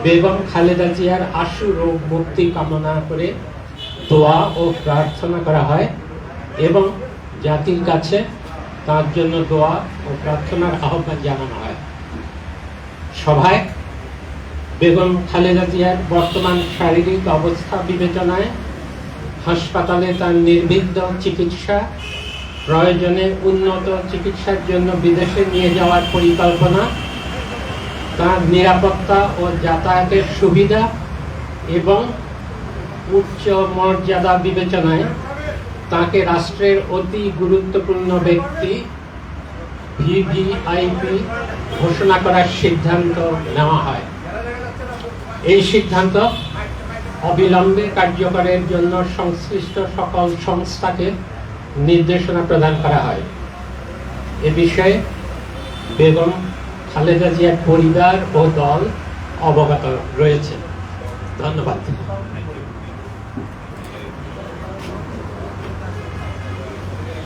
বেগম খালেদা জিয়ার আশু রোগ মুক্তি কামনা করে দোয়া ও প্রার্থনা করা হয় এবং জাতির কাছে তার জন্য দোয়া ও প্রার্থনার আহ্বান জানানো হয়। সভায় বেগম খালেদা জিয়ার বর্তমান শারীরিক অবস্থা বিবেচনায় হাসপাতালে তার নির্বিঘ্ন চিকিৎসা, প্রয়োজনে উন্নত চিকিৎসার জন্য বিদেশে নিয়ে যাওয়ার পরিকল্পনা, তার নিরাপত্তা ও যাতায়াতের সুবিধা এবং উচ্চ মর্যাদা বিবেচনায় তাকে রাষ্ট্রের অতি গুরুত্বপূর্ণ ব্যক্তি ভিভিআইপি ঘোষণা করার সিদ্ধান্ত নেওয়া হয়। এই সিদ্ধান্ত অবিলম্বে কার্যকরের জন্য সংশ্লিষ্ট সকল সংস্থাকে নির্দেশনা প্রদান করা হয়। এ বিষয়ে বেগম খালেদা জিয়ার পরিবার ও দল অবগত রয়েছে। ধন্যবাদ।